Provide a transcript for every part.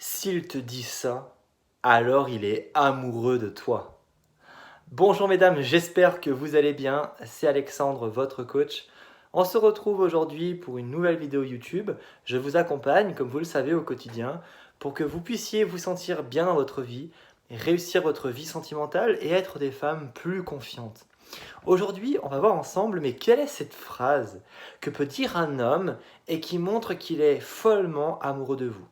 S'il te dit ça, alors il est amoureux de toi. Bonjour mesdames, j'espère que vous allez bien. C'est Alexandre, votre coach. On se retrouve aujourd'hui pour une nouvelle vidéo YouTube. Je vous accompagne, comme vous le savez, au quotidien pour que vous puissiez vous sentir bien dans votre vie, réussir votre vie sentimentale et être des femmes plus confiantes. Aujourd'hui, on va voir ensemble, mais quelle est cette phrase que peut dire un homme et qui montre qu'il est follement amoureux de vous?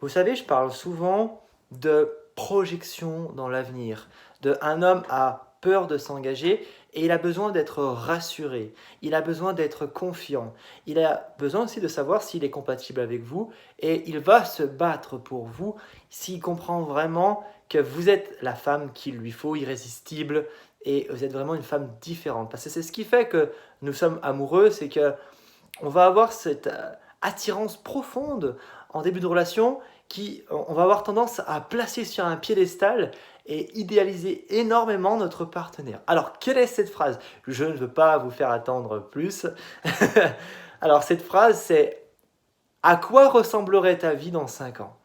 Vous savez, je parle souvent de projection dans l'avenir. Un homme a peur de s'engager et il a besoin d'être rassuré. Il a besoin d'être confiant. Il a besoin aussi de savoir s'il est compatible avec vous et il va se battre pour vous s'il comprend vraiment que vous êtes la femme qu'il lui faut, irrésistible, et vous êtes vraiment une femme différente. Parce que c'est ce qui fait que nous sommes amoureux, c'est que on va avoir cette attirance profonde en début de relation on va avoir tendance à placer sur un piédestal et idéaliser énormément notre partenaire. Alors, quelle est cette phrase? Je ne veux pas vous faire attendre plus. Alors, cette phrase, c'est: à quoi ressemblerait ta vie dans 5 ans?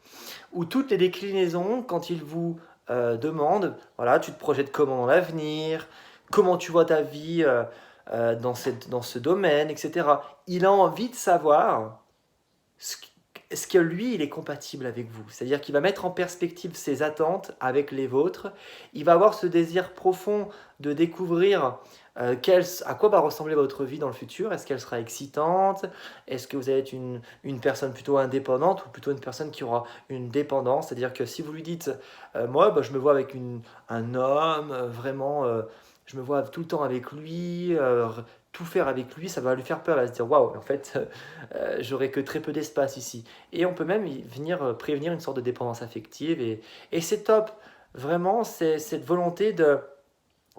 Ou toutes les déclinaisons quand il vous demande, voilà, tu te projettes comment dans l'avenir, comment tu vois ta vie dans ce domaine, etc. Il a envie de savoir est-ce que lui, il est compatible avec vous? C'est-à-dire qu'il va mettre en perspective ses attentes avec les vôtres. Il va avoir ce désir profond de découvrir à quoi va ressembler votre vie dans le futur. Est-ce qu'elle sera excitante? Est-ce que vous allez être une personne plutôt indépendante ou plutôt une personne qui aura une dépendance? C'est-à-dire que si vous lui dites, moi, bah, je me vois avec un homme, vraiment, je me vois tout le temps avec lui, tout faire avec lui, ça va lui faire peur. Elle va se dire, waouh, en fait, j'aurai que très peu d'espace ici. Et on peut même venir prévenir une sorte de dépendance affective. Et c'est top. Vraiment, c'est cette volonté de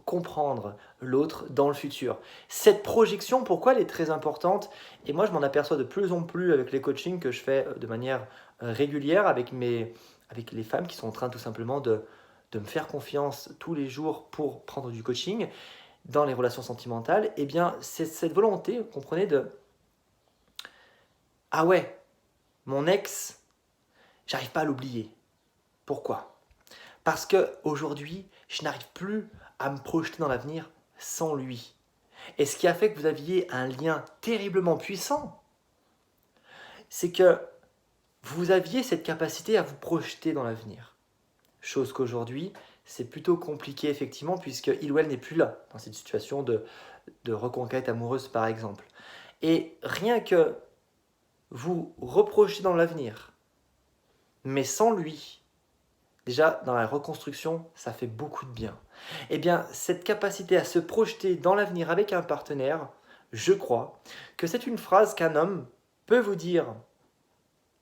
comprendre l'autre dans le futur. Cette projection, pourquoi elle est très importante? Et moi, je m'en aperçois de plus en plus avec les coachings que je fais de manière régulière avec les femmes qui sont en train tout simplement de me faire confiance tous les jours pour prendre du coaching dans les relations sentimentales. Eh bien, c'est cette volonté, comprenez, ah ouais, mon ex, j'arrive pas à l'oublier. Pourquoi? Parce que aujourd'hui, je n'arrive plus à me projeter dans l'avenir sans lui. Et ce qui a fait que vous aviez un lien terriblement puissant, c'est que vous aviez cette capacité à vous projeter dans l'avenir. Chose qu'aujourd'hui, c'est plutôt compliqué effectivement, puisque il ou elle n'est plus là, dans cette situation de reconquête amoureuse par exemple. Et rien que vous reprojetez dans l'avenir, mais sans lui, déjà dans la reconstruction, ça fait beaucoup de bien. Eh bien, cette capacité à se projeter dans l'avenir avec un partenaire, je crois que c'est une phrase qu'un homme peut vous dire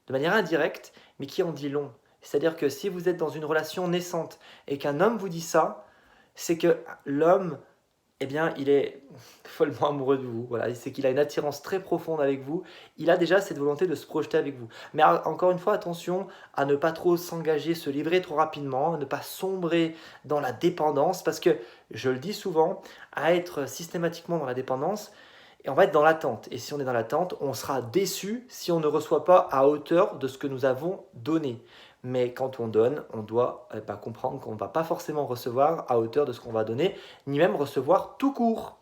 de manière indirecte, mais qui en dit long. C'est-à-dire que si vous êtes dans une relation naissante et qu'un homme vous dit ça, c'est que l'homme, eh bien, il est follement amoureux de vous. Voilà, c'est qu'il a une attirance très profonde avec vous. Il a déjà cette volonté de se projeter avec vous. Mais encore une fois, attention à ne pas trop s'engager, se livrer trop rapidement, à ne pas sombrer dans la dépendance, parce que, je le dis souvent, à être systématiquement dans la dépendance, et on va être dans l'attente. Et si on est dans l'attente, on sera déçu si on ne reçoit pas à hauteur de ce que nous avons donné. Mais quand on donne, on doit comprendre qu'on ne va pas forcément recevoir à hauteur de ce qu'on va donner, ni même recevoir tout court.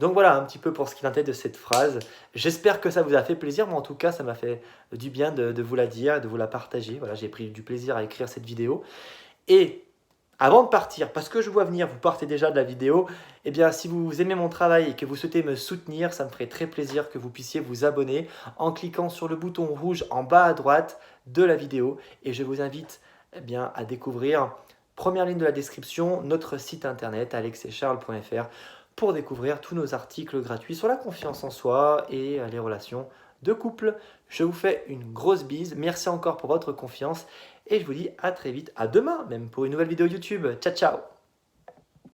Donc voilà un petit peu pour ce qu'il en est de cette phrase. J'espère que ça vous a fait plaisir, mais en tout cas, ça m'a fait du bien de vous la dire, de vous la partager. Voilà, j'ai pris du plaisir à écrire cette vidéo. Et avant de partir, parce que je vois venir, vous partez déjà de la vidéo, eh bien si vous aimez mon travail et que vous souhaitez me soutenir, ça me ferait très plaisir que vous puissiez vous abonner en cliquant sur le bouton rouge en bas à droite de la vidéo. Et je vous invite à découvrir, première ligne de la description, notre site internet alexescharles.fr pour découvrir tous nos articles gratuits sur la confiance en soi et les relations de couple. Je vous fais une grosse bise, merci encore pour votre confiance et je vous dis à très vite, à demain même pour une nouvelle vidéo YouTube. Ciao ciao!